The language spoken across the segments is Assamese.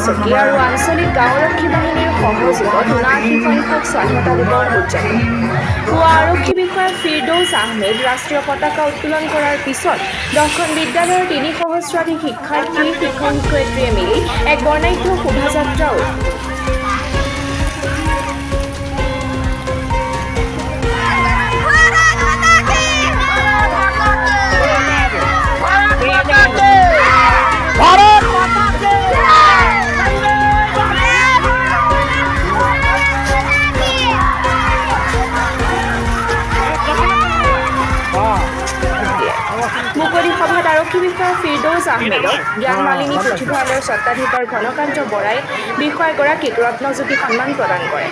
চকী আৰু আঞ্চলিক গাঁওৰক্ষী বাহিনীৰ সহযোগত ৭৯ সংখ্যক স্বাধীনতা দিৱস উদযাপন। পুৱা আৰক্ষী বিষয়া ফিৰদৌছ আহমেদ ৰাষ্ট্ৰীয় পতাকা উত্তোলন কৰাৰ পিছত 10খন বিদ্যালয়ৰ ৩ সহস্ৰাধিক শিক্ষাৰ্থী শিক্ষক-শিক্ষয়িত্ৰীয়ে মিলি এক বৰ্ণাঢ্য শোভাযাত্ৰা মুকলি সভাত আৰক্ষী বিষয়া ফিৰদৌছ আহমেদক জ্ঞান মালিনী পুথিভঁৰালৰ স্বত্বাধিকাৰ ঘনকান্ত বৰাই বিষয়াগৰাকীক ৰত্নজ্যোতি সন্মান প্ৰদান কৰে।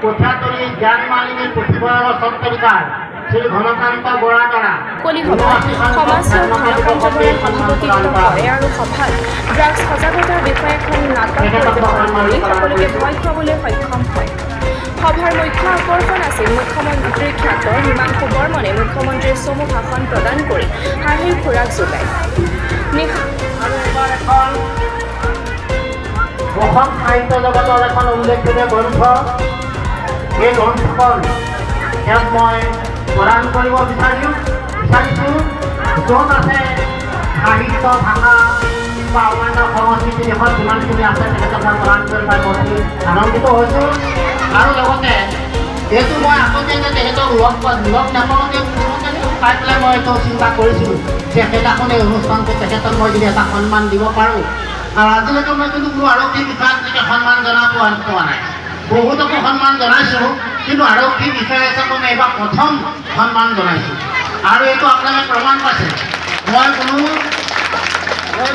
কোঠাতলী জ্ঞান মালিনী পুথিভঁৰালৰ স্বত্বাধিকাৰ শ্ৰী ঘনকান্ত বৰাৰ দ্বাৰা মুকলি সভাত সমাজসেৱক ঘনকান্ত বৰাই সভাপতিত্ব কৰে আৰু সভাত ড্ৰাগছ সজাগতাৰ বিষয়ে এখন নাটক পৰিৱেশন কৰি সকলোকে ভয় খুৱাবলৈ সক্ষম হয়। সভাৰ মুখ্য আকৰ্ষণ আছিল মুখ্যমন্ত্ৰী খ্যাত হিমাংশু বৰ্মনে মুখ্যমন্ত্ৰীৰ চমু ভাষণ প্ৰদান কৰি হাঁহিৰ খোৰাক যোগায়। অসম সাহিত্য জগতৰ এখন উল্লেখনীয় গ্ৰন্থ, এই গ্ৰন্থখন তেওঁক মই প্ৰদান কৰিব বিচাৰিছোঁ। য'ত আছে সাহিত্য, ভাষা বা অন্যান্য সংস্কৃতি দেশত যিমানখিনি আছে তেখেতক মই প্ৰদান কৰি পাই মই আনন্দিত হৈছোঁ। আৰু লগতে এইটো মই আগতীয়াকৈ তেখেতক লগ নাপাওঁতে পাই পেলাই মই এইটো চিন্তা কৰিছিলোঁ যে সেইদিনাখন এই অনুষ্ঠানটো তেখেতক মই যদি এটা সন্মান দিব পাৰোঁ। আৰু আজিলৈকে মই কিন্তু কোনো আৰক্ষী বিষয়াক তেনেকৈ সন্মান জনাব পোৱা নাই। বহুতকো সন্মান জনাইছোঁ, কিন্তু আৰক্ষী বিষয়া হিচাপে মই এইবাৰ প্ৰথম সন্মান জনাইছোঁ। আৰু এইটো আপোনালোকে প্ৰমাণ পাইছে। মই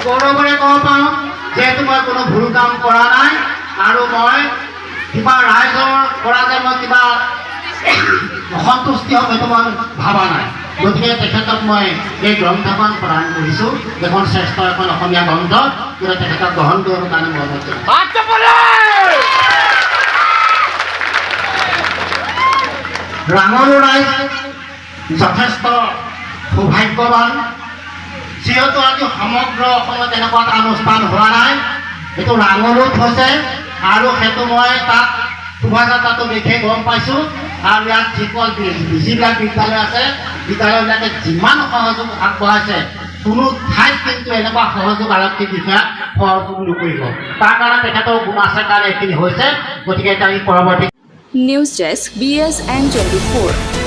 গৌৰৱেৰে ক'ব পাৰোঁ যিহেতু মই কোনো ভুল কাম কৰা নাই আৰু মই কিবা ৰাইজৰ পৰা যে মই কিবা অসন্তুষ্টি হ'ম এইটো মই ভবা নাই। গতিকে তেখেতক মই এই গ্ৰন্থখন প্ৰদান কৰিছোঁ, এখন শ্ৰেষ্ঠ এখন অসমীয়া গ্ৰন্থ, কিন্তু তেখেতক গ্ৰহণ কৰিবৰ কাৰণে মই অনুৰোধ কৰিছোঁ। ৰাঙলু ৰাইজ যথেষ্ট সৌভাগ্যৱান, যিহেতু আজি সমগ্ৰ অসমত এনেকুৱা এটা অনুষ্ঠান হোৱা নাই। এইটো ৰাঙলুত হৈছে আৰু সেইটো মই তাত শোভাযাত্ৰাটো দেখি গম পাইছোঁ। আৰু ইয়াত যিবিলাক বিদ্যালয় আছে, বিদ্যালয়বিলাকে যিমান সহযোগ আগবঢ়াইছে কোনো ঠাইত কিন্তু এনেকুৱা সহযোগ আৰক্ষী বিষয়াক সহযোগ নকৰিব। তাৰ কাৰণে তেখেতৰ গুণ আছে কাৰণে এইখিনি হৈছে। গতিকে এতিয়া আমি পৰৱৰ্তী নিউজ ডেস্ক BSN24।